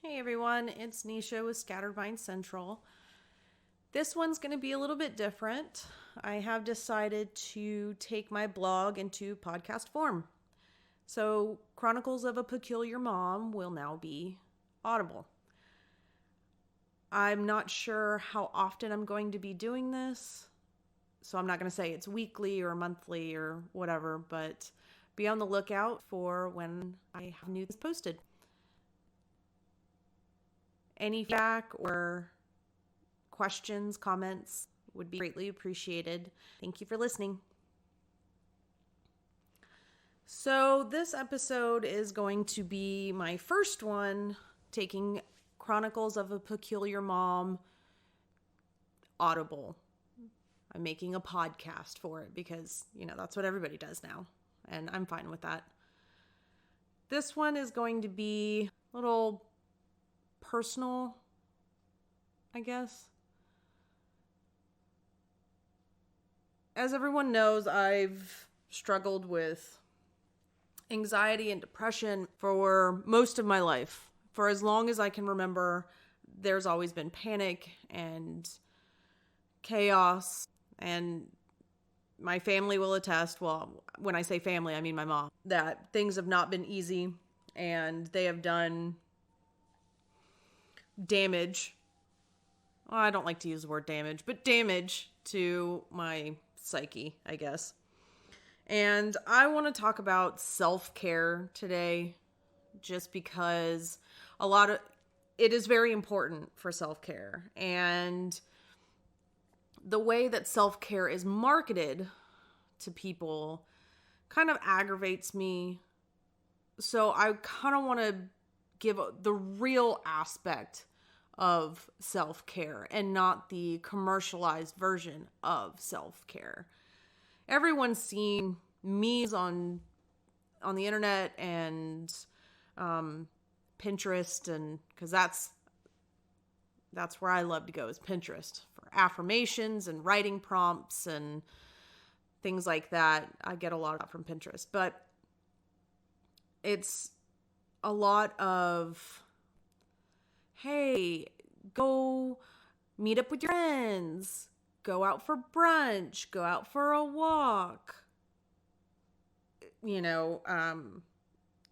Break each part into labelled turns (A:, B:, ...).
A: Hey everyone, it's Nisha with Scattered Mind Central. This one's going to be a little bit different. I have decided to take my blog into podcast form. So, Chronicles of a Peculiar Mom will now be audible. I'm not sure how often I'm going to be doing this, so I'm not going to say it's weekly or monthly or whatever, but be on the lookout for when I have news posted. Any feedback or questions, comments would be greatly appreciated. Thank you for listening. So this episode is going to be my first one taking Chronicles of a Peculiar Mom audible. I'm making a podcast for it because, that's what everybody does now, and I'm fine with that. This one is going to be a little personal, I guess. As everyone knows, I've struggled with anxiety and depression for most of my life. For as long as I can remember, there's always been panic and chaos, and my family will attest, well, when I say family, I mean my mom, that things have not been easy and they have done damage. Well, I don't like to use the word damage, but damage to my psyche, I guess. And I want to talk about self-care today, just because it is very important for self-care. And the way that self-care is marketed to people kind of aggravates me. So I kind of want to give the real aspect of self-care and not the commercialized version of self-care. Everyone's seen memes on the internet and Pinterest, and because that's where I love to go, is Pinterest for affirmations and writing prompts and things like that. I get a lot from Pinterest, but it's a lot of, hey, go meet up with your friends, go out for brunch, go out for a walk,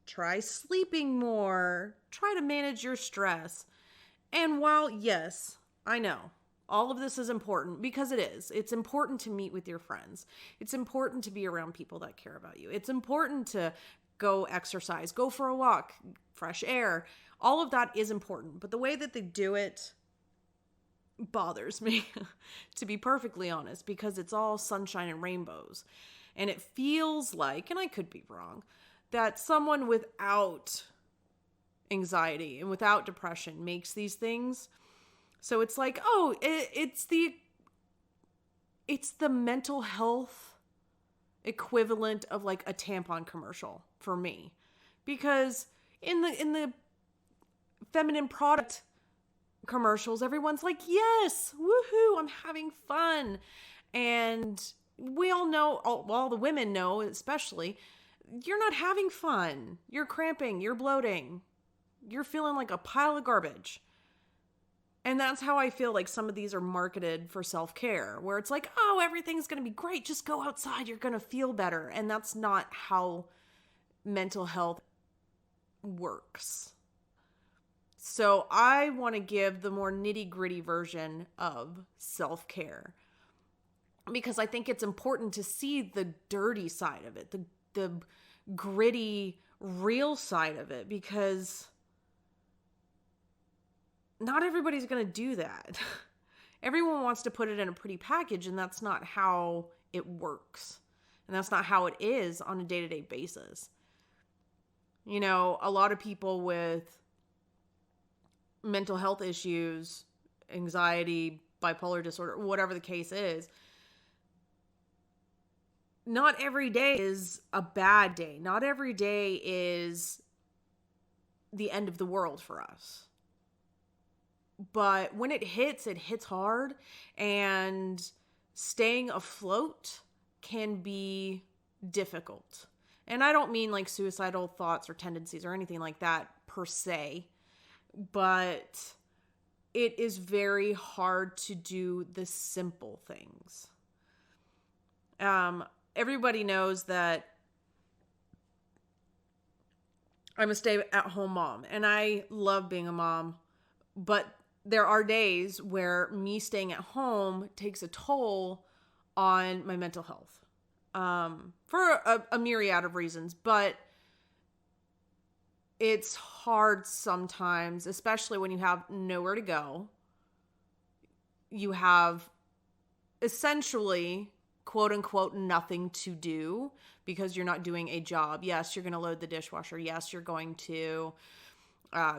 A: try sleeping more, try to manage your stress. And while, yes, I know all of this is important, because it's important to meet with your friends. It's important to be around people that care about you. It's important to go exercise, go for a walk, fresh air. All of that is important. But the way that they do it bothers me, to be perfectly honest, because it's all sunshine and rainbows. And it feels like, and I could be wrong, that someone without anxiety and without depression makes these things. So it's like, oh, it's the mental health equivalent of like a tampon commercial for me, because in the feminine product commercials, everyone's like, yes, woohoo, I'm having fun. And we all know, all the women know especially, you're not having fun. You're cramping, you're bloating, you're feeling like a pile of garbage. And that's how I feel like some of these are marketed for self-care, where it's like, oh, everything's going to be great. Just go outside. You're going to feel better. And that's not how mental health works. So I want to give the more nitty-gritty version of self-care, because I think it's important to see the dirty side of it, the gritty, real side of it, because not everybody's going to do that. Everyone wants to put it in a pretty package, and that's not how it works. And that's not how it is on a day-to-day basis. A lot of people with mental health issues, anxiety, bipolar disorder, whatever the case is, not every day is a bad day. Not every day is the end of the world for us. But when it hits hard, and staying afloat can be difficult. And I don't mean like suicidal thoughts or tendencies or anything like that per se. but it is very hard to do the simple things. Everybody knows that I'm a stay-at-home mom, and I love being a mom, but there are days where me staying at home takes a toll on my mental health, for a myriad of reasons, but it's hard sometimes, especially when you have nowhere to go. You have essentially, quote unquote, nothing to do because you're not doing a job. Yes, you're going to load the dishwasher. Yes, you're going to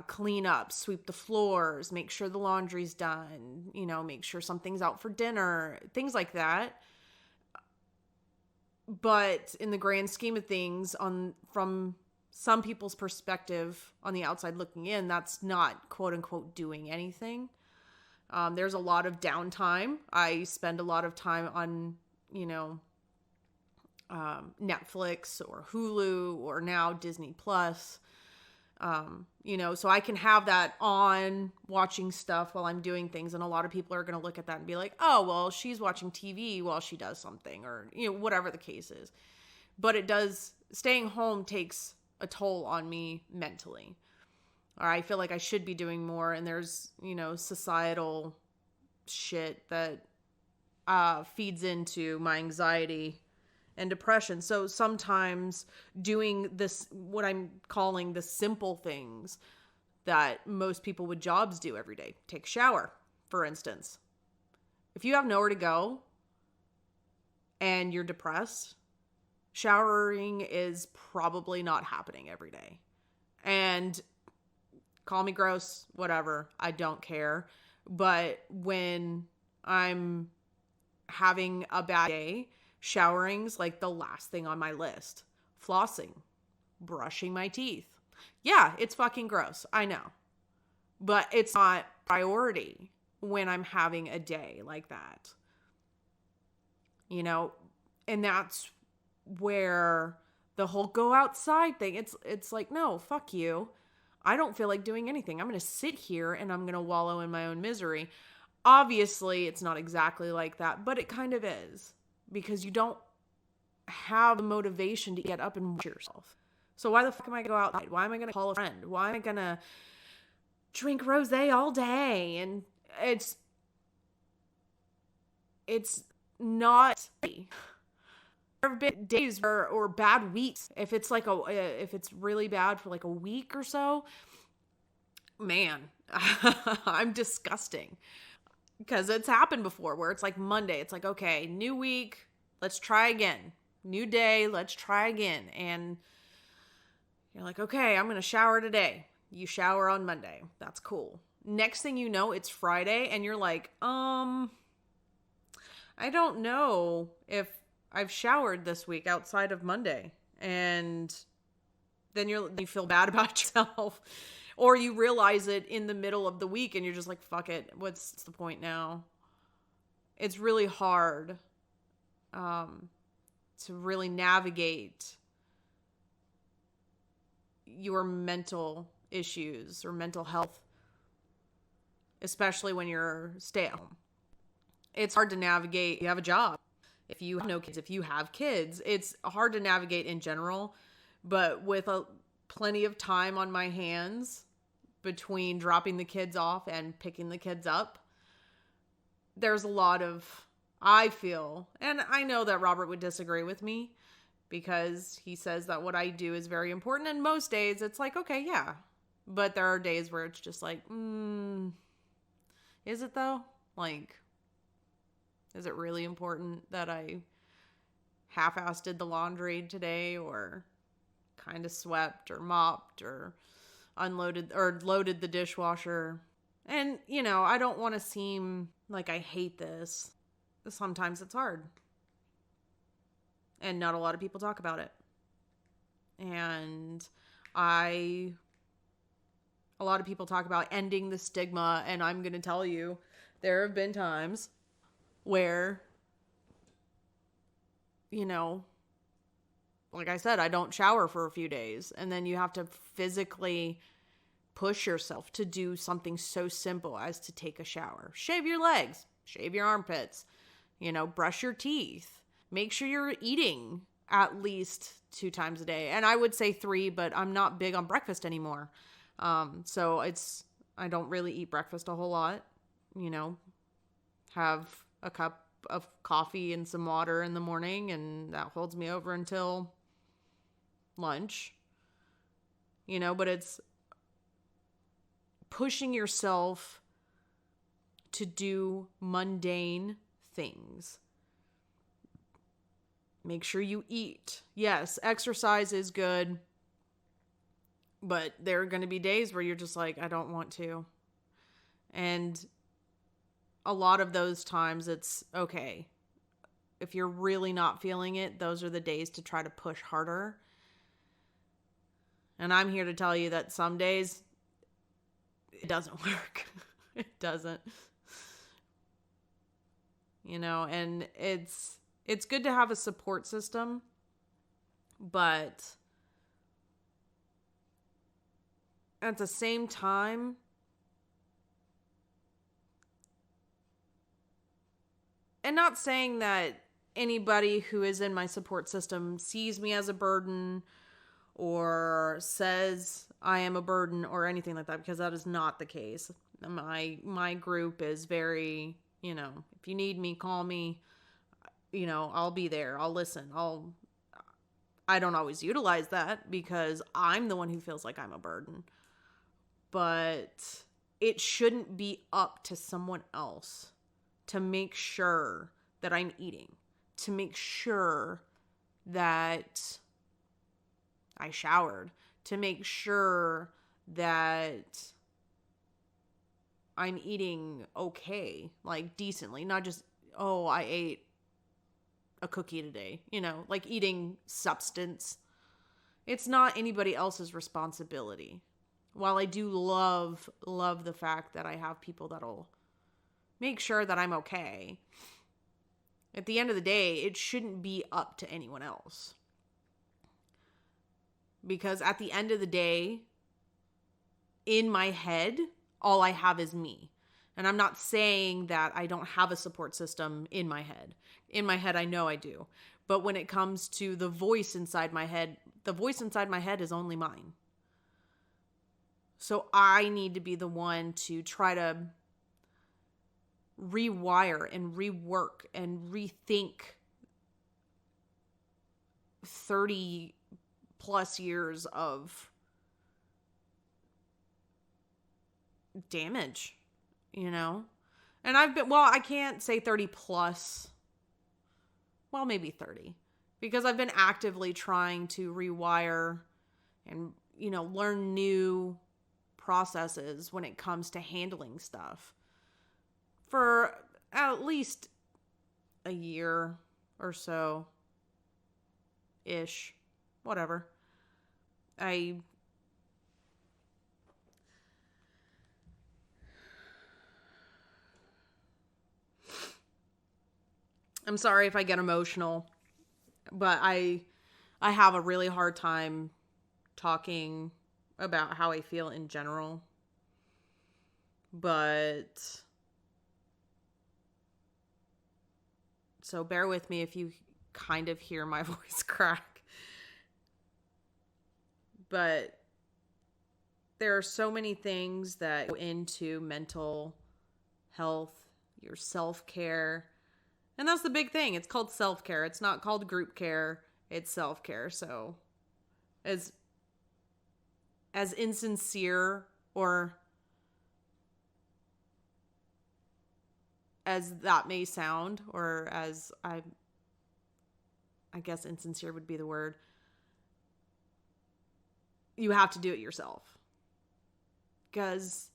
A: clean up, sweep the floors, make sure the laundry's done, make sure something's out for dinner, things like that. But in the grand scheme of things, from some people's perspective on the outside looking in, that's not, quote unquote, doing anything. There's a lot of downtime. I spend a lot of time on, Netflix or Hulu or now Disney Plus. So I can have that on watching stuff while I'm doing things. And a lot of people are going to look at that and be like, oh, well, she's watching TV while she does something, or, whatever the case is. But staying home takes a toll on me mentally. Or I feel like I should be doing more. And there's, societal shit that feeds into my anxiety and depression. So sometimes doing this, what I'm calling the simple things that most people with jobs do every day. Take a shower, for instance. If you have nowhere to go and you're depressed, showering is probably not happening every day. And call me gross, whatever, I don't care. But when I'm having a bad day, showering's like the last thing on my list. Flossing, brushing my teeth. Yeah, it's fucking gross. I know. But it's not priority when I'm having a day like that. And that's where the whole go outside thing, it's like, no, fuck you. I don't feel like doing anything. I'm going to sit here and I'm going to wallow in my own misery. Obviously, it's not exactly like that, but it kind of is. Because you don't have the motivation to get up and watch yourself. So why the fuck am I going to go outside? Why am I going to call a friend? Why am I going to drink rosé all day? And it's not. There have been days or bad weeks. If it's really bad for like a week or so, man, I'm disgusting. Because it's happened before where it's like Monday. It's like, okay, new week, let's try again. New day, let's try again. And you're like, okay, I'm going to shower today. You shower on Monday. That's cool. Next thing you know, it's Friday and you're like, I don't know if I've showered this week outside of Monday. And then you feel bad about yourself. Or you realize it in the middle of the week and you're just like, fuck it. What's the point now? It's really hard to really navigate your mental issues or mental health, especially when you're stay at home. It's hard to navigate. You have a job. If you have no kids, if you have kids, it's hard to navigate in general. But with plenty of time on my hands between dropping the kids off and picking the kids up, there's a lot of, I feel, and I know that Robert would disagree with me because he says that what I do is very important. And most days it's like, okay, yeah. But there are days where it's just like, is it though? Like, is it really important that I half-assed did the laundry today, or kind of swept or mopped or unloaded or loaded the dishwasher? And, I don't want to seem like I hate this. Sometimes it's hard. And not a lot of people talk about it. And a lot of people talk about ending the stigma, and I'm going to tell you, there have been times where, like I said, I don't shower for a few days, and then you have to physically push yourself to do something so simple as to take a shower. Shave your legs, shave your armpits, brush your teeth. Make sure you're eating at least 2 times a day. And I would say 3, but I'm not big on breakfast anymore. So I don't really eat breakfast a whole lot, have a cup of coffee and some water in the morning, and that holds me over until lunch, but it's pushing yourself to do mundane things. Make sure you eat. Yes, exercise is good, but there are going to be days where you're just like, I don't want to. And a lot of those times it's okay. If you're really not feeling it, those are the days to try to push harder. And I'm here to tell you that some days it doesn't work. It doesn't. And it's good to have a support system, but at the same time, and not saying that anybody who is in my support system sees me as a burden or says I am a burden or anything like that, because that is not the case. My group is very, if you need me, call me, I'll be there. I'll listen. I don't always utilize that because I'm the one who feels like I'm a burden, but it shouldn't be up to someone else to make sure that I'm eating, to make sure that I showered, to make sure that I'm eating okay, like decently, not just, I ate a cookie today, like eating substance. It's not anybody else's responsibility. While I do love the fact that I have people that'll make sure that I'm okay, at the end of the day, it shouldn't be up to anyone else. Because at the end of the day, in my head, all I have is me. And I'm not saying that I don't have a support system in my head. In my head, I know I do. But when it comes to the voice inside my head, the voice inside my head is only mine. So I need to be the one to try to rewire and rework and rethink 30 plus years of damage, And I can't say 30 plus, maybe 30, because I've been actively trying to rewire and, learn new processes when it comes to handling stuff for at least a year or so ish, whatever. I'm sorry if I get emotional, but I have a really hard time talking about how I feel in general. But so bear with me if you kind of hear my voice crack. But there are so many things that go into mental health, your self-care. And that's the big thing. It's called self-care. It's not called group care. It's self-care. So as insincere or as that may sound, or as I guess insincere would be the word, you have to do it yourself. Because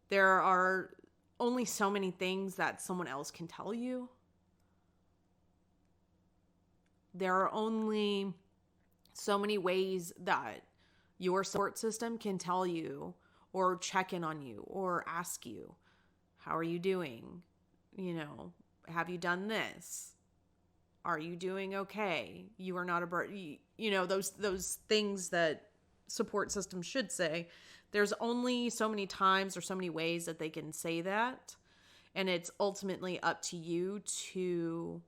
A: there are only so many things that someone else can tell you. There are only so many ways that your support system can tell you or check in on you or ask you, how are you doing? Have you done this? Are you doing okay? You are not a burden. Those things that support systems should say. there's only so many times or so many ways that they can say that. And it's ultimately up to you to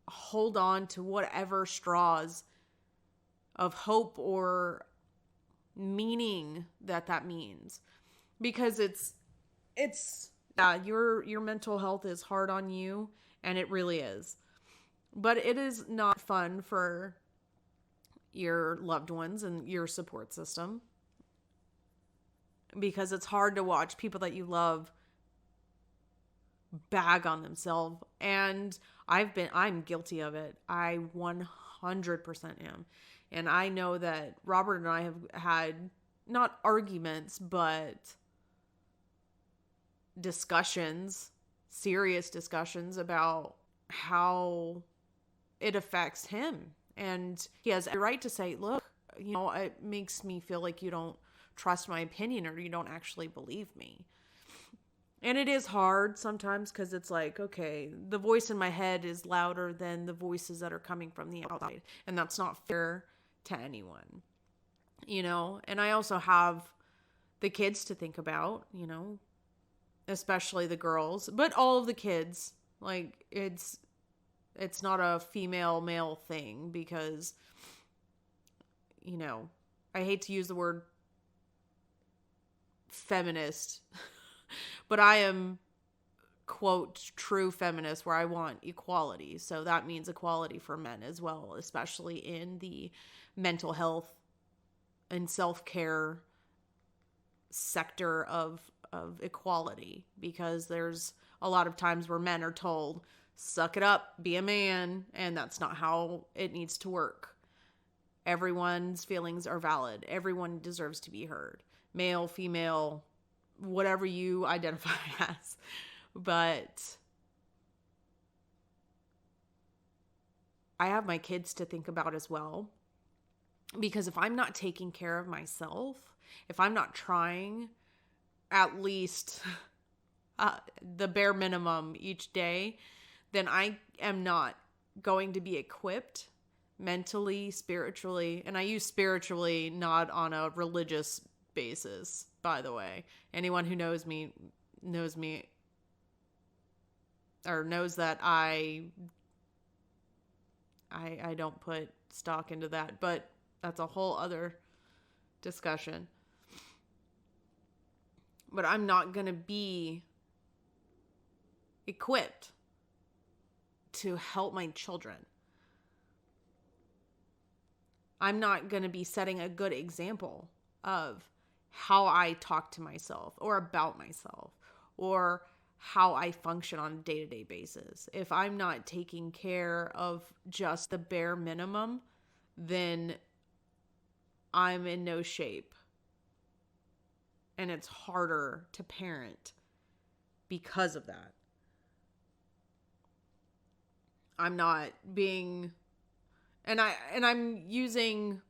A: hold on to whatever straws of hope or meaning that means. Because it's yeah, your mental health is hard on you, and it really is. But it is not fun for your loved ones and your support system, because it's hard to watch people that you love bag on themselves. And I'm guilty of it. I 100% am. And I know that Robert and I have had not arguments, but discussions, serious discussions about how it affects him. And he has a right to say, look, it makes me feel like you don't trust my opinion, or you don't actually believe me. And it is hard sometimes, because it's like, okay, the voice in my head is louder than the voices that are coming from the outside. And that's not fair to anyone, And I also have the kids to think about, especially the girls, but all of the kids. Like, it's not a female male thing, because, I hate to use the word feminist, but I am, quote, true feminist, where I want equality. So that means equality for men as well, especially in the mental health and self-care sector of equality, because there's a lot of times where men are told, suck it up, be a man, and that's not how it needs to work. Everyone's feelings are valid. Everyone deserves to be heard. Male, female, whatever you identify as. But I have my kids to think about as well. Because if I'm not taking care of myself, if I'm not trying at least the bare minimum each day, then I am not going to be equipped mentally, spiritually. And I use spiritually not on a religious basis, by the way. Anyone who knows me or knows that I don't put stock into that, but that's a whole other discussion. But I'm not going to be equipped to help my children. I'm not going to be setting a good example of how I talk to myself or about myself or how I function on a day-to-day basis. If I'm not taking care of just the bare minimum, then I'm in no shape. And it's harder to parent because of that. I'm not being, and I'm using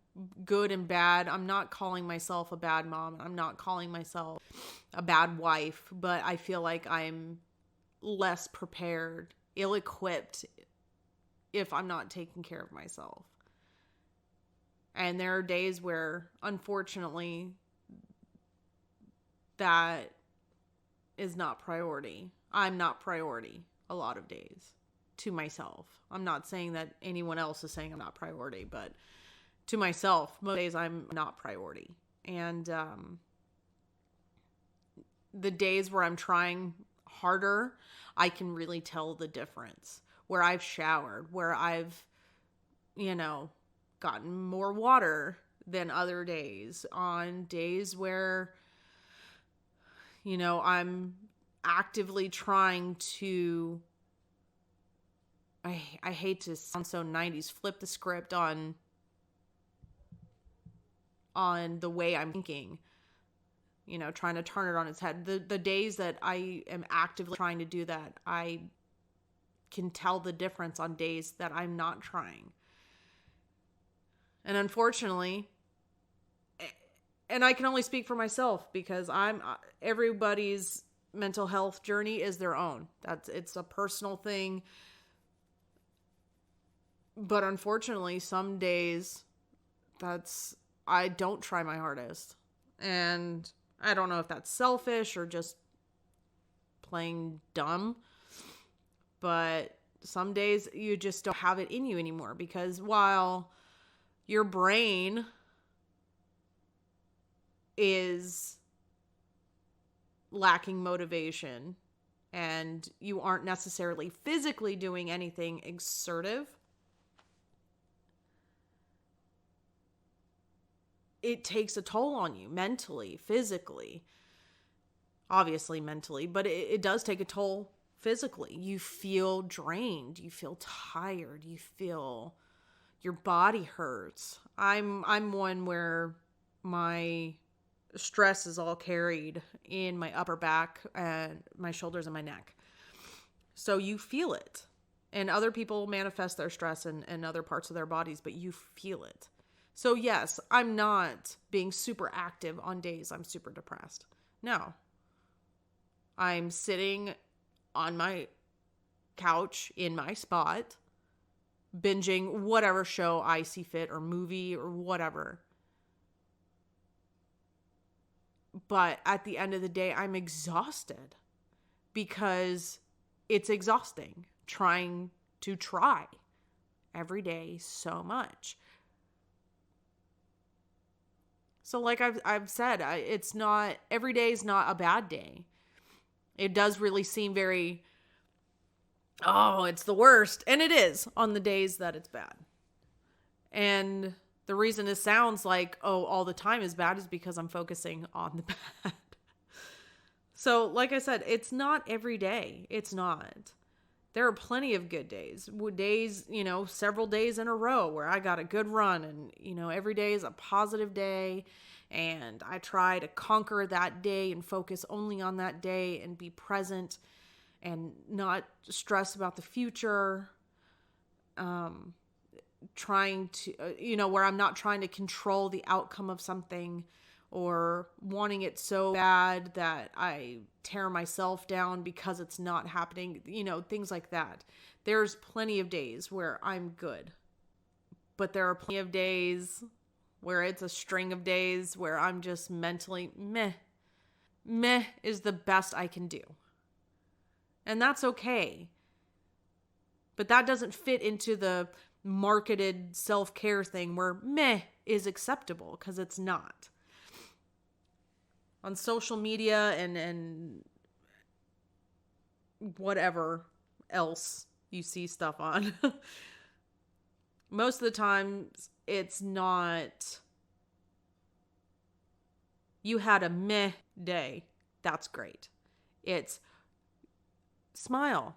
A: good and bad. I'm not calling myself a bad mom. I'm not calling myself a bad wife, but I feel like I'm less prepared, ill-equipped if I'm not taking care of myself. And there are days where, unfortunately, that is not priority. I'm not priority a lot of days to myself. I'm not saying that anyone else is saying I'm not priority, but to myself, most days I'm not priority. And the days where I'm trying harder, I can really tell the difference. Where I've showered, where I've, gotten more water than other days. On days where, I'm actively trying to, I hate to sound so 90s, flip the script on the way I'm thinking, trying to turn it on its head. The days that I am actively trying to do that, I can tell the difference on days that I'm not trying. And unfortunately, and I can only speak for myself, because everybody's mental health journey is their own. It's a personal thing. But unfortunately, some days I don't try my hardest. And I don't know if that's selfish or just playing dumb, but some days you just don't have it in you anymore, because while your brain is lacking motivation and you aren't necessarily physically doing anything exertive, it takes a toll on you mentally, physically, obviously mentally, but it does take a toll physically. You feel drained, you feel tired, you feel your body hurts. I'm one where my stress is all carried in my upper back and my shoulders and my neck. So you feel it. And other people manifest their stress in other parts of their bodies, but you feel it. So yes, I'm not being super active on days I'm super depressed. No. I'm sitting on my couch in my spot, binging whatever show I see fit or movie or whatever. But at the end of the day, I'm exhausted because it's exhausting trying every day so much. So like I've said, it's not, every day is not a bad day. It does really seem very, oh, it's the worst. And it is on the days that it's bad. And the reason it sounds like, oh, all the time is bad is because I'm focusing on the bad. So like I said, it's not every day. It's not. There are plenty of good days. Days, several days in a row where I got a good run, and, every day is a positive day, and I try to conquer that day and focus only on that day and be present and not stress about the future. Trying to, where I'm not trying to control the outcome of something or wanting it so bad that I tear myself down because it's not happening, things like that. There's plenty of days where I'm good, but there are plenty of days where it's a string of days where I'm just mentally meh. Meh is the best I can do. And that's okay. But that doesn't fit into the marketed self-care thing where meh is acceptable, because it's not. On social media and whatever else you see stuff on, most of the time it's not, you had a meh day, that's great. It's smile.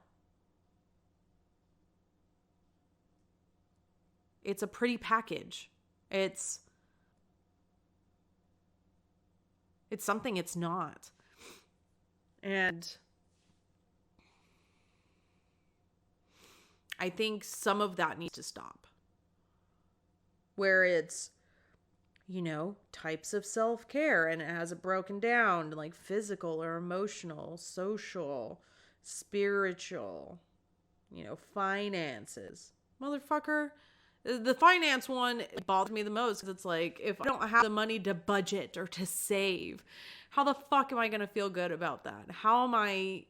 A: It's a pretty package. It's something it's not. And I think some of that needs to stop. Where it's, types of self-care, and it has it broken down to like physical or emotional, social, spiritual, finances. Motherfucker. The finance one bothers me the most, because it's like, if I don't have the money to budget or to save, how the fuck am I going to feel good about that? How am I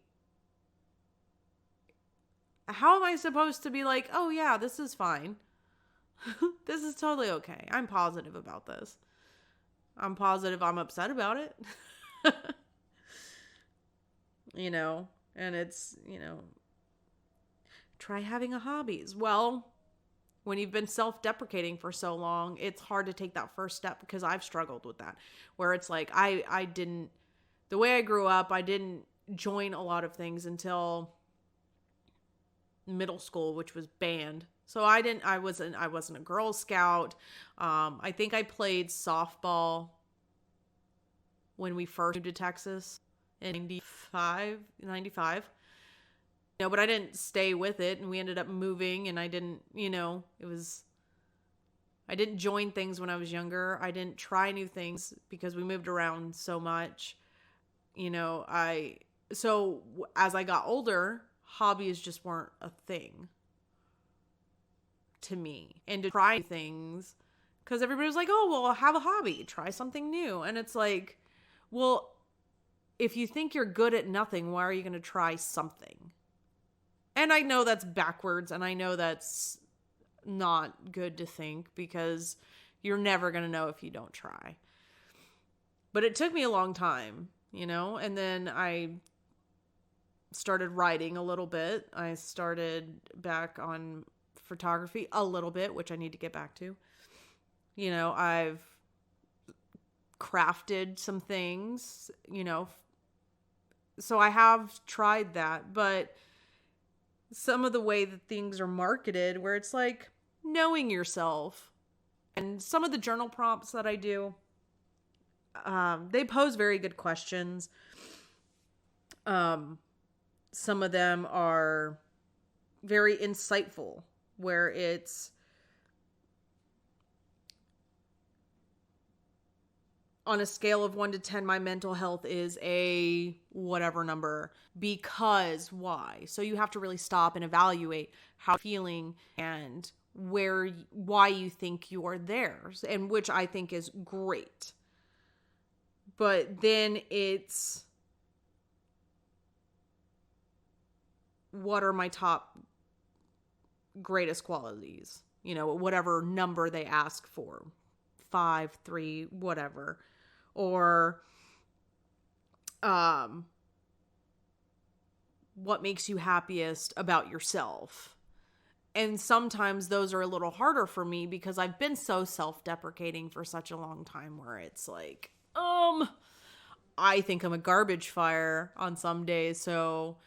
A: supposed to be like, oh yeah, this is fine. This is totally okay. I'm positive about this. I'm positive I'm upset about it. And it's, try having a hobbies. Well, when you've been self-deprecating for so long, it's hard to take that first step, because I've struggled with that. Where it's like, the way I grew up, I didn't join a lot of things until middle school, which was band. So I wasn't a Girl Scout. I think I played softball when we first moved to Texas in 95. But I didn't stay with it, and we ended up moving, and I didn't, I didn't join things when I was younger. I didn't try new things because we moved around so much. So as I got older, hobbies just weren't a thing to me. And to try things Because everybody was like, oh, well, have a hobby, try something new. And it's like, well, if you think you're good at nothing, why are you going to try something? And I know that's backwards, and I know that's not good to think, because you're never going to know if you don't try. But it took me a long time, and then I started writing a little bit. I started back on photography a little bit, which I need to get back to. I've crafted some things, so I have tried that, but some of the way that things are marketed, where it's like knowing yourself, and some of the journal prompts that I do, they pose very good questions. Some of them are very insightful, where it's on a scale of 1 to 10, my mental health is a whatever number, because why? So you have to really stop and evaluate how you're feeling and why you think you're there, and which I think is great. But then it's, what are my top greatest qualities? Whatever number they ask for, 5, 3, whatever. Or what makes you happiest about yourself? And sometimes those are a little harder for me, because I've been so self-deprecating for such a long time, where it's like, I think I'm a garbage fire on some days, so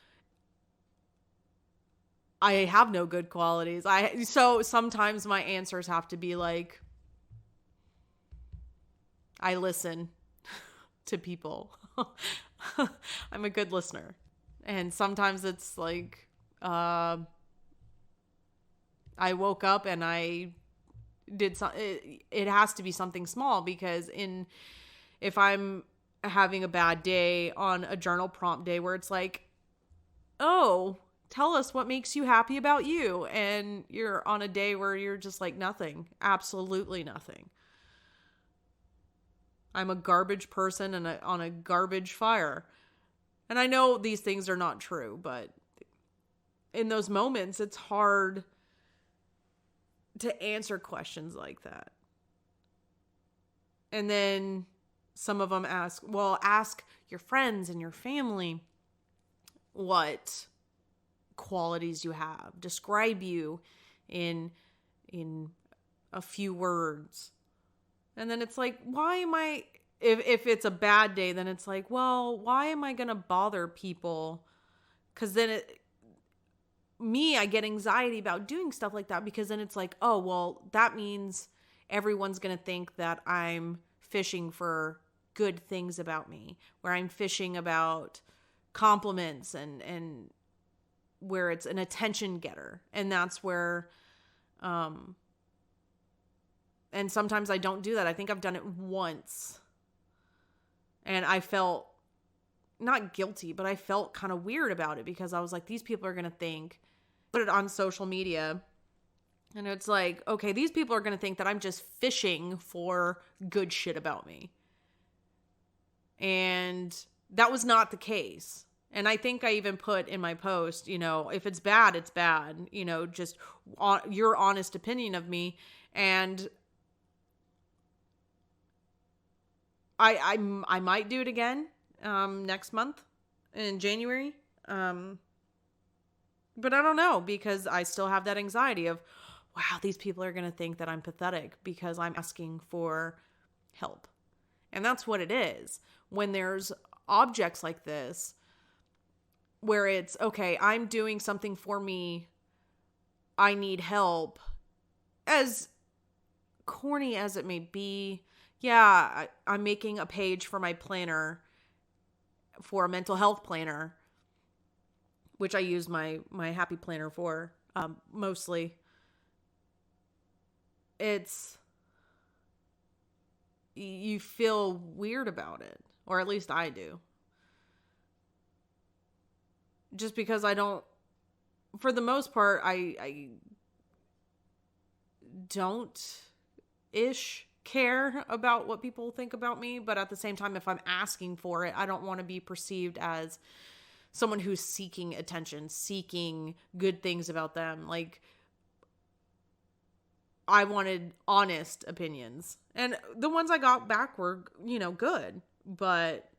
A: I have no good qualities. So sometimes my answers have to be like, I listen to people. I'm a good listener. And sometimes it's like, I woke up and I did something. It has to be something small, because if I'm having a bad day on a journal prompt day, where it's like, oh, tell us what makes you happy about you. And you're on a day where you're just like, nothing, absolutely nothing. I'm a garbage person and on a garbage fire. And I know these things are not true, but in those moments, it's hard to answer questions like that. And then some of them ask your friends and your family what qualities you have. Describe you in a few words. And then it's like, why am I, if it's a bad day, then it's like, well, why am I going to bother people? Because then I get anxiety about doing stuff like that, because then it's like, oh, well, that means everyone's going to think that I'm fishing for good things about me, where I'm fishing about compliments and where it's an attention getter. And that's where, and sometimes I don't do that. I think I've done it once. And I felt not guilty, but I felt kind of weird about it, because I was like, these people are going to think, put it on social media. And it's like, okay, these people are going to think that I'm just fishing for good shit about me. And that was not the case. And I think I even put in my post, if it's bad, it's bad, just your honest opinion of me. And I might do it again next month in January. But I don't know, because I still have that anxiety of, wow, these people are going to think that I'm pathetic because I'm asking for help. And that's what it is. When there's objects like this, where it's, okay, I'm doing something for me, I need help. As corny as it may be, yeah, I'm making a page for my planner, for a mental health planner, which I use my happy planner for, mostly. You feel weird about it, or at least I do. Just because I don't, for the most part, I don't self-ish care about what people think about me. But at the same time, if I'm asking for it, I don't want to be perceived as someone who's seeking attention, seeking good things about them. Like, I wanted honest opinions. And the ones I got back were, good. But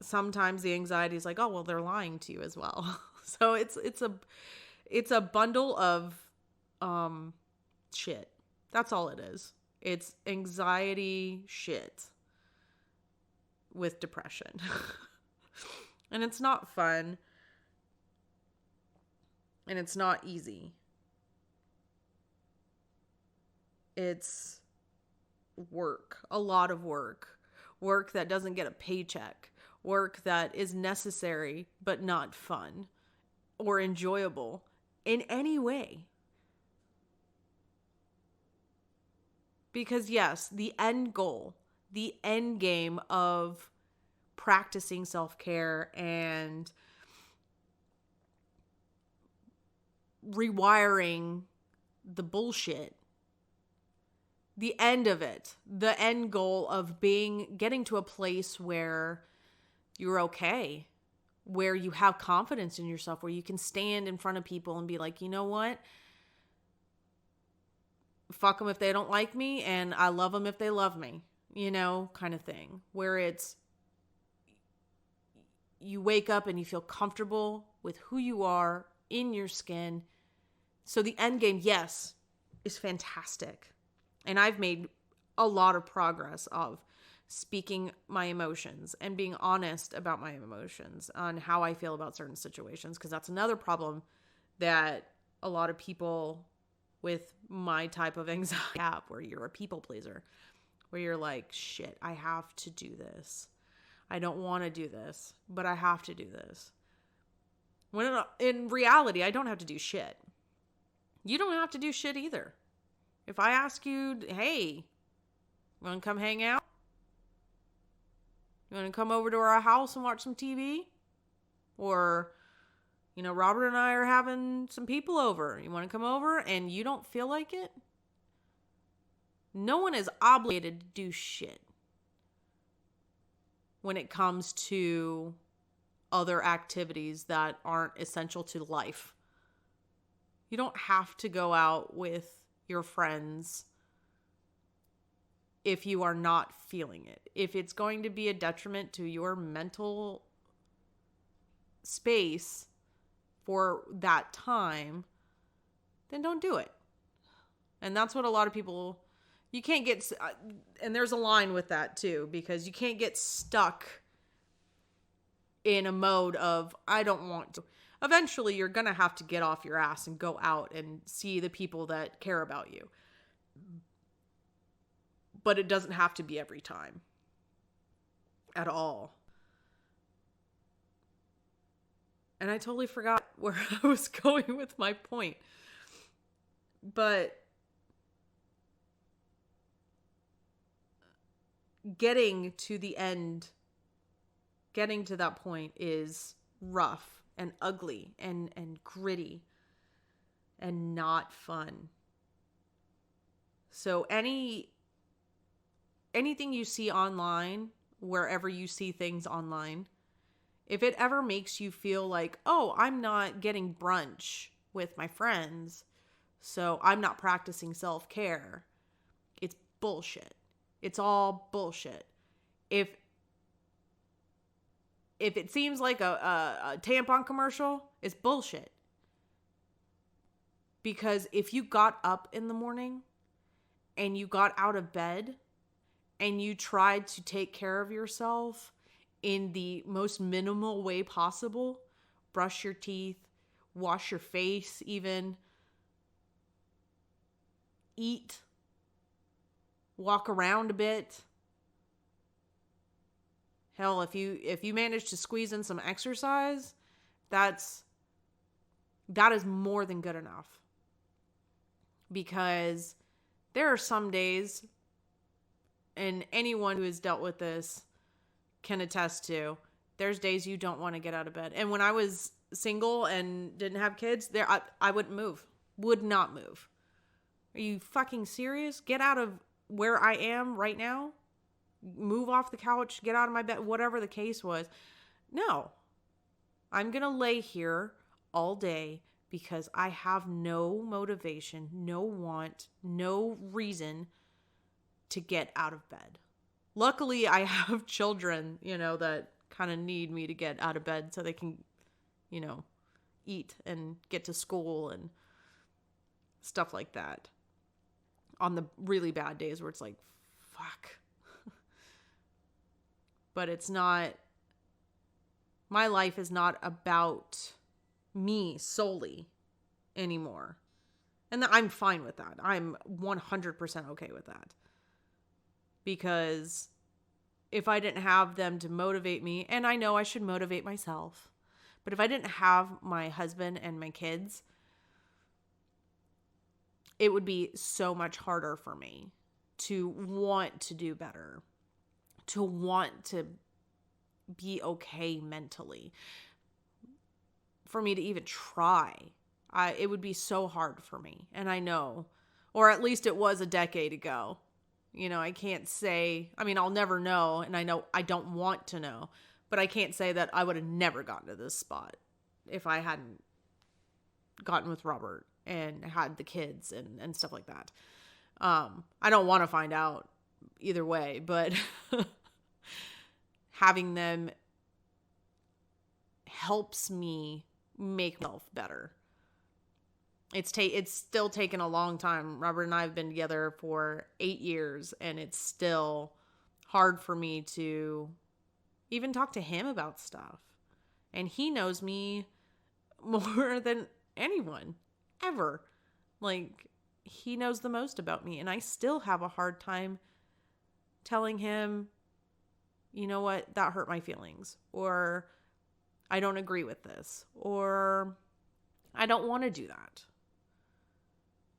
A: sometimes the anxiety is like, oh, well, they're lying to you as well. So it's a bundle of shit. That's all it is. It's anxiety shit with depression. And it's not fun. And it's not easy. It's work, a lot of work that doesn't get a paycheck, work that is necessary but not fun or enjoyable in any way. Because yes, the end goal, the end game of practicing self-care and rewiring the bullshit, the end of it, the end goal of getting to a place where you're okay, where you have confidence in yourself, where you can stand in front of people and be like, you know what? Fuck them if they don't like me, and I love them if they love me, kind of thing. Where it's, you wake up and you feel comfortable with who you are in your skin. So the end game, yes, is fantastic. And I've made a lot of progress of speaking my emotions and being honest about my emotions on how I feel about certain situations. Because that's another problem that a lot of people with my type of anxiety have, where you're a people pleaser, where you're like, shit, I have to do this. I don't want to do this, but I have to do this. When in reality, I don't have to do shit. You don't have to do shit either. If I ask you, hey, you want to come hang out? You want to come over to our house and watch some TV? Or, Robert and I are having some people over. You want to come over and you don't feel like it? No one is obligated to do shit when it comes to other activities that aren't essential to life. You don't have to go out with your friends if you are not feeling it. If it's going to be a detriment to your mental space for that time, then don't do it. And that's what a lot of people, you can't get, and there's a line with that too, because you can't get stuck in a mode of, I don't want to. Eventually, you're going to have to get off your ass and go out and see the people that care about you. But it doesn't have to be every time. At all. And I totally forgot where I was going with my point. But getting to the end, getting to that point is rough and ugly and gritty and not fun. So anything you see online, wherever you see things online, if it ever makes you feel like, oh, I'm not getting brunch with my friends, so I'm not practicing self-care, it's bullshit. It's all bullshit. If it seems like a tampon commercial, it's bullshit. Because if you got up in the morning and you got out of bed and you tried to take care of yourself in the most minimal way possible, brush your teeth, wash your face even, eat, walk around a bit. Hell, if you manage to squeeze in some exercise, that is more than good enough. Because there are some days, and anyone who has dealt with this can attest to, there's days you don't want to get out of bed. And when I was single and didn't have kids, I wouldn't move. Would not move. Are you fucking serious? Get out of where I am right now. Move off the couch. Get out of my bed. Whatever the case was. No. I'm going to lay here all day because I have no motivation, no want, no reason to get out of bed. Luckily, I have children, that kind of need me to get out of bed so they can, eat and get to school and stuff like that. On the really bad days where it's like, fuck. But it's not, my life is not about me solely anymore. And I'm fine with that. I'm 100% okay with that. Because if I didn't have them to motivate me, and I know I should motivate myself, but if I didn't have my husband and my kids, it would be so much harder for me to want to do better, to want to be okay mentally, for me to even try. It would be so hard for me. And I know, or at least it was a decade ago. I can't say, I'll never know. And I know I don't want to know, but I can't say that I would have never gotten to this spot if I hadn't gotten with Robert and had the kids and stuff like that. I don't want to find out either way, but having them helps me make myself better. It's still taken a long time. Robert and I have been together for 8 years, and it's still hard for me to even talk to him about stuff. And he knows me more than anyone ever. Like, he knows the most about me, and I still have a hard time telling him, you know what, that hurt my feelings, or I don't agree with this, or I don't want to do that.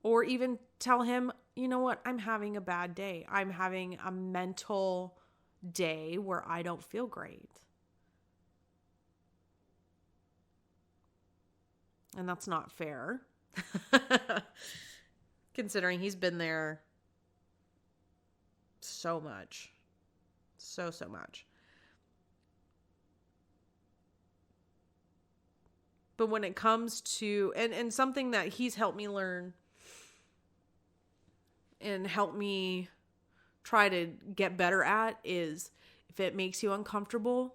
A: Or even tell him, you know what, I'm having a bad day. I'm having a mental day where I don't feel great. And that's not fair. Considering he's been there so much. So much. But when it comes to, and something that he's helped me learn and help me try to get better at is, if it makes you uncomfortable,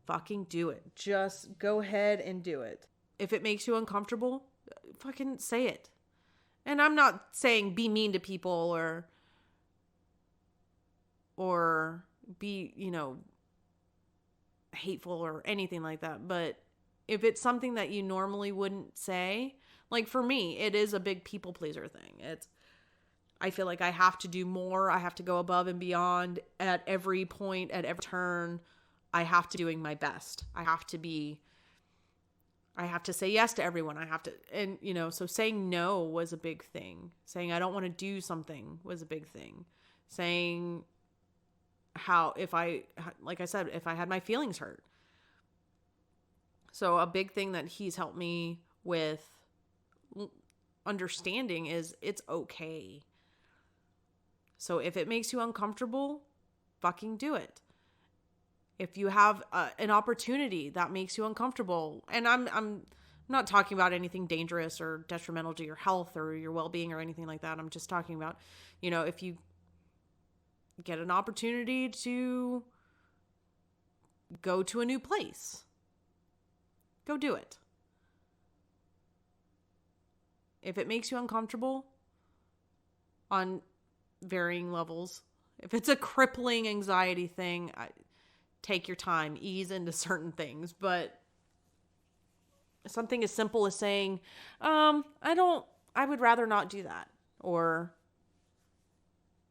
A: fucking do it. Just go ahead and do it. If it makes you uncomfortable, fucking say it. And I'm not saying be mean to people or be, hateful or anything like that. But if it's something that you normally wouldn't say, like for me, it is a big people pleaser thing. I feel like I have to do more. I have to go above and beyond at every point, at every turn. I have to be doing my best. I have to say yes to everyone. So saying no was a big thing. Saying I don't want to do something was a big thing. Saying like I said, if I had my feelings hurt. So a big thing that he's helped me with understanding is it's okay. So if it makes you uncomfortable, fucking do it. If you have an opportunity that makes you uncomfortable, and I'm not talking about anything dangerous or detrimental to your health or your well-being or anything like that. I'm just talking about, if you get an opportunity to go to a new place, go do it. If it makes you uncomfortable on varying levels, if it's a crippling anxiety thing, take your time, ease into certain things. But something as simple as saying, I would rather not do that, or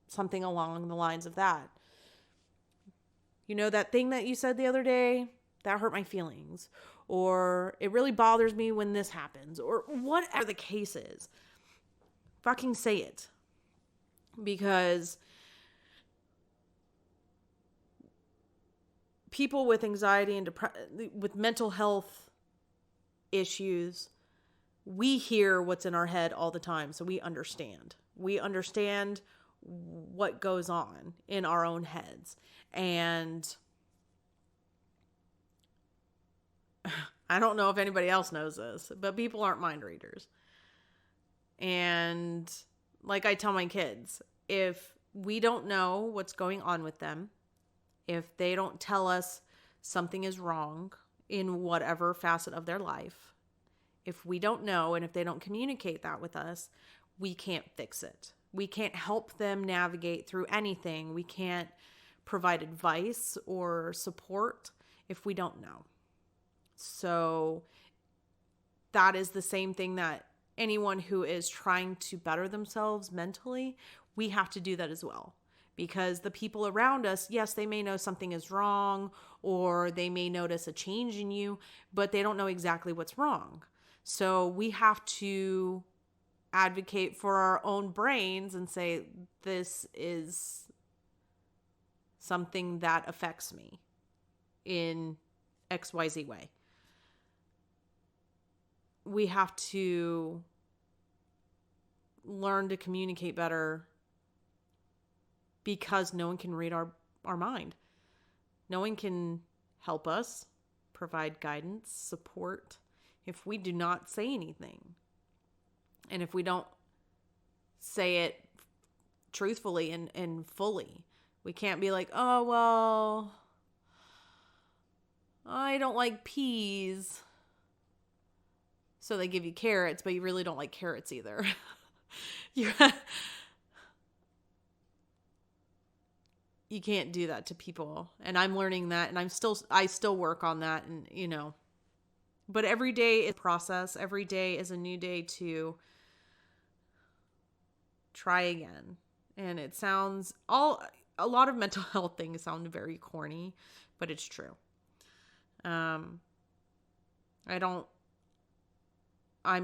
A: something along the lines of that. That thing that you said the other day, that hurt my feelings, or it really bothers me when this happens, or whatever the case is. Fucking say it. Because people with anxiety and with mental health issues, we hear what's in our head all the time, so we understand. We understand what goes on in our own heads. And I don't know if anybody else knows this, but people aren't mind readers. And like I tell my kids, if we don't know what's going on with them, if they don't tell us something is wrong in whatever facet of their life, if we don't know and if they don't communicate that with us, we can't fix it. We can't help them navigate through anything. We can't provide advice or support if we don't know. So that is the same thing that anyone who is trying to better themselves mentally, we have to do that as well. Because the people around us, yes, they may know something is wrong or they may notice a change in you, but they don't know exactly what's wrong. So we have to advocate for our own brains and say, this is something that affects me in XYZ way. We have to learn to communicate better because no one can read our mind. No one can help us, provide guidance, support, if we do not say anything. And if we don't say it truthfully and fully. We can't be like, oh, well, I don't like peas. So they give you carrots, but you really don't like carrots either. You can't do that to people. And I'm learning that, and I still work on that, and but every day is a process. Every day is a new day to try again. And it sounds a lot of mental health things sound very corny, but it's true. I'm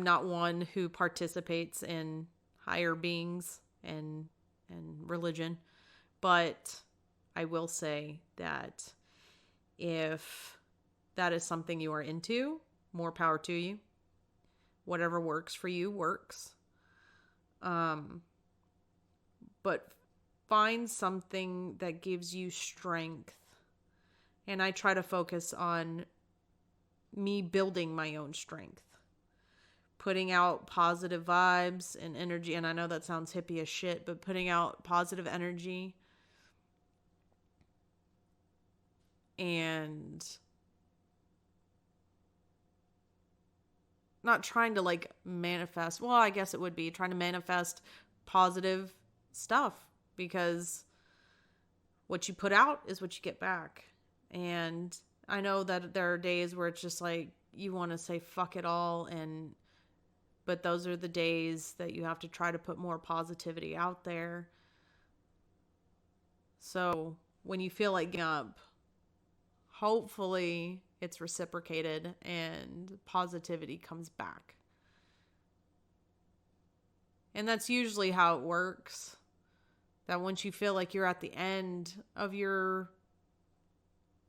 A: not one who participates in higher beings and religion, but I will say that if that is something you are into, more power to you. Whatever works for you works. But find something that gives you strength. And I try to focus on me building my own strength. Putting out positive vibes and energy. And I know that sounds hippie as shit, but putting out positive energy. And not trying to manifest. Well, I guess it would be trying to manifest positive stuff, because what you put out is what you get back. And I know that there are days where it's just like you want to say fuck it all, but those are the days that you have to try to put more positivity out there. So when you feel like giving up, hopefully it's reciprocated and positivity comes back. And that's usually how it works. That once you feel like you're at the end of your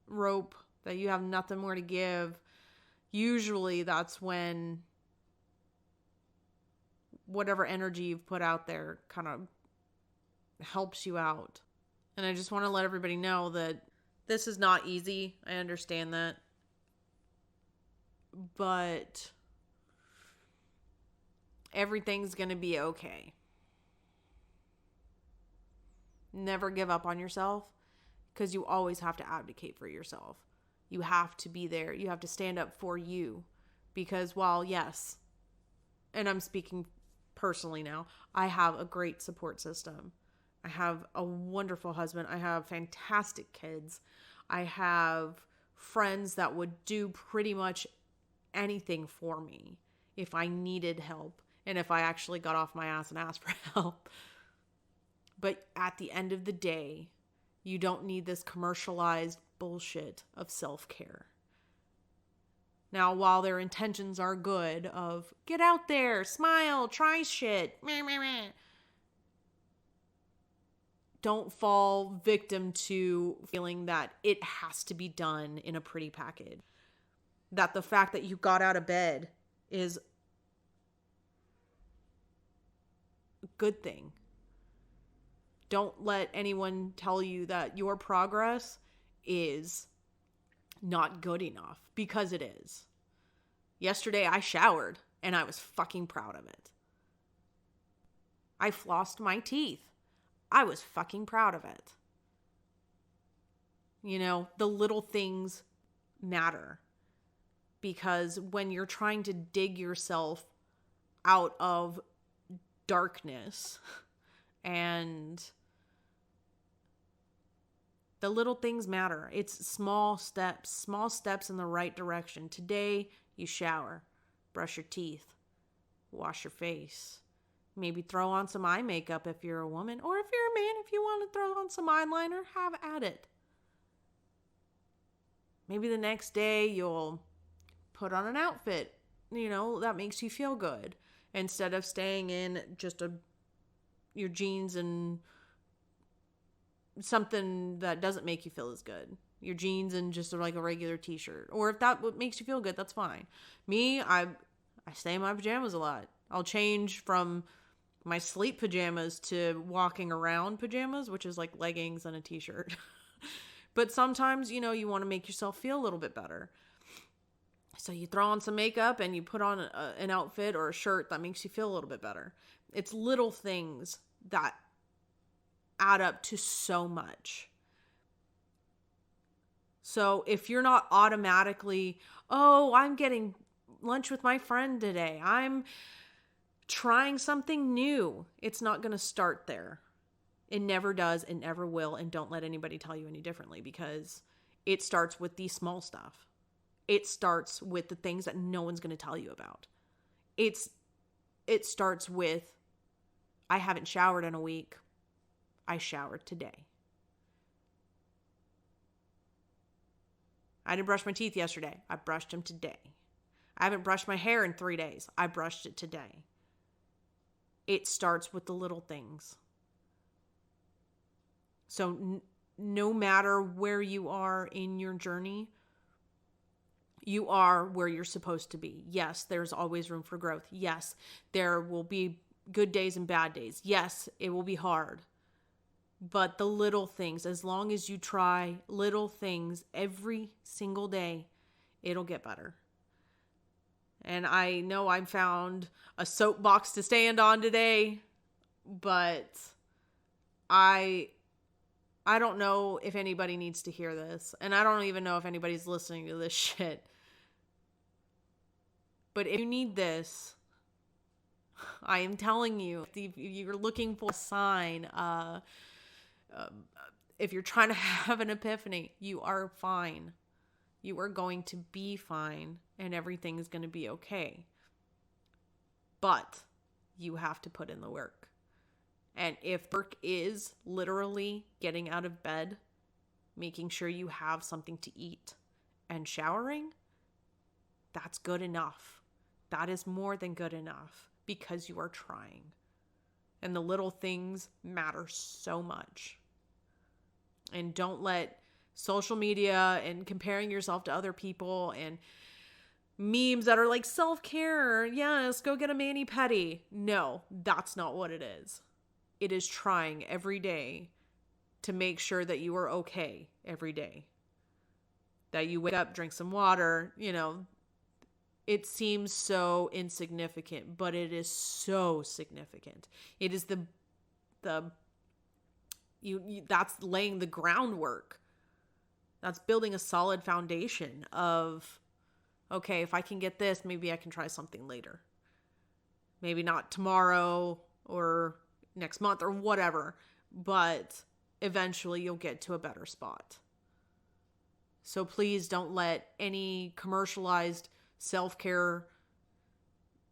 A: rope, that you have nothing more to give, usually that's when whatever energy you've put out there kind of helps you out. And I just want to let everybody know that this is not easy. I understand that. But everything's going to be okay. Never give up on yourself, because you always have to advocate for yourself. You have to be there. You have to stand up for you, because while yes, and I'm speaking personally now, I have a great support system. I have a wonderful husband. I have fantastic kids. I have friends that would do pretty much anything for me if I needed help and if I actually got off my ass and asked for help. But at the end of the day, you don't need this commercialized bullshit of self-care. Now, while their intentions are good of get out there, smile, try shit, meh, meh, meh, don't fall victim to feeling that it has to be done in a pretty package. That the fact that you got out of bed is good thing. Don't let anyone tell you that your progress is not good enough, because it is. Yesterday I showered and I was fucking proud of it. I flossed my teeth. I was fucking proud of it. You know, the little things matter, because when you're trying to dig yourself out of darkness, and the little things matter. It's small steps in the right direction. Today, you shower, brush your teeth, wash your face, maybe throw on some eye makeup if you're a woman, or if you're a man, if you want to throw on some eyeliner, have at it. Maybe the next day you'll put on an outfit, that makes you feel good, instead of staying in just your jeans and something that doesn't make you feel as good. Your jeans and just like a regular t-shirt. Or if that makes you feel good, that's fine. Me, I stay in my pajamas a lot. I'll change from my sleep pajamas to walking around pajamas, which is like leggings and a t-shirt. But sometimes, you want to make yourself feel a little bit better. So you throw on some makeup and you put on an outfit or a shirt that makes you feel a little bit better. It's little things that add up to so much. So if you're not automatically, I'm getting lunch with my friend today, I'm trying something new, it's not going to start there. It never does. It never will. And don't let anybody tell you any differently, because it starts with the small stuff. It starts with the things that no one's going to tell you about. It starts with, I haven't showered in a week. I showered today. I didn't brush my teeth yesterday. I brushed them today. I haven't brushed my hair in 3 days. I brushed it today. It starts with the little things. So no matter where you are in your journey, you are where you're supposed to be. Yes, there's always room for growth. Yes, there will be good days and bad days. Yes, it will be hard. But the little things, as long as you try little things every single day, it'll get better. And I know I found a soapbox to stand on today, but I don't know if anybody needs to hear this. And I don't even know if anybody's listening to this shit. But if you need this, I am telling you, if you're looking for a sign, if you're trying to have an epiphany, you are fine. You are going to be fine, and everything is going to be okay. But you have to put in the work. And if work is literally getting out of bed, making sure you have something to eat, and showering, that's good enough. That is more than good enough, because you are trying. And the little things matter so much. And don't let social media and comparing yourself to other people and memes that are like self-care, yes, go get a mani-pedi. No, that's not what it is. It is trying every day to make sure that you are okay every day. That you wake up, drink some water, it seems so insignificant, but it is so significant. It is that's laying the groundwork. That's building a solid foundation of, okay, if I can get this, maybe I can try something later. Maybe not tomorrow or next month or whatever, but eventually you'll get to a better spot. So please don't let any commercialized self-care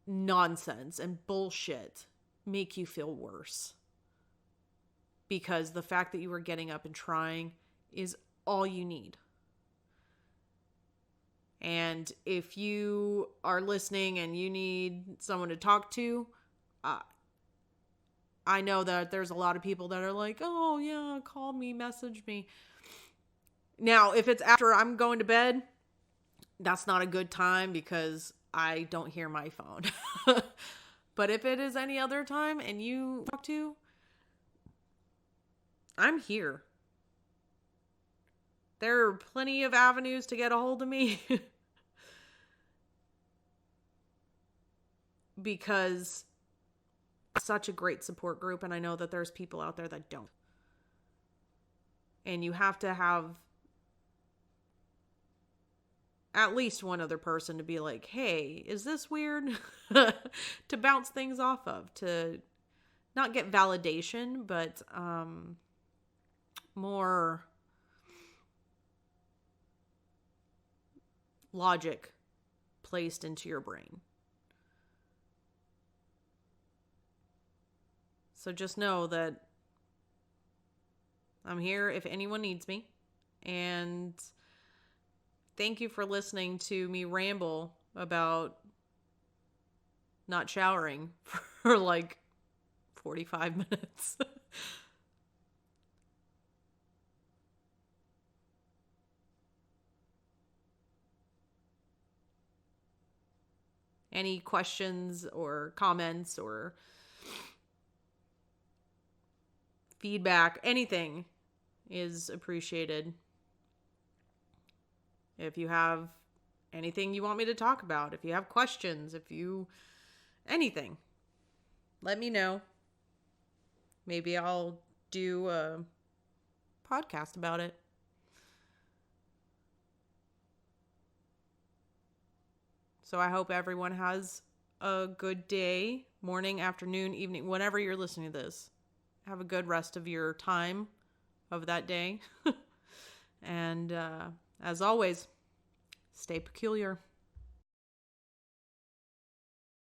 A: nonsense and bullshit make you feel worse. Because the fact that you are getting up and trying is all you need. And if you are listening and you need someone to talk to, I know that there's a lot of people that are like, oh yeah, call me, message me. Now, if it's after I'm going to bed, that's not a good time, because I don't hear my phone. But if it is any other time and you talk to, I'm here. There are plenty of avenues to get a hold of me. Because it's such a great support group, and I know that there's people out there that don't. And you have to have at least one other person to be like, hey, is this weird? To bounce things off of, to not get validation, but more logic placed into your brain. So just know that I'm here if anyone needs me. And thank you for listening to me ramble about not showering for like 45 minutes. Any questions or comments or feedback, anything is appreciated. If you have anything you want me to talk about, if you have questions, anything, let me know. Maybe I'll do a podcast about it. So I hope everyone has a good day, morning, afternoon, evening, whenever you're listening to this. Have a good rest of your time of that day. And as always, stay peculiar.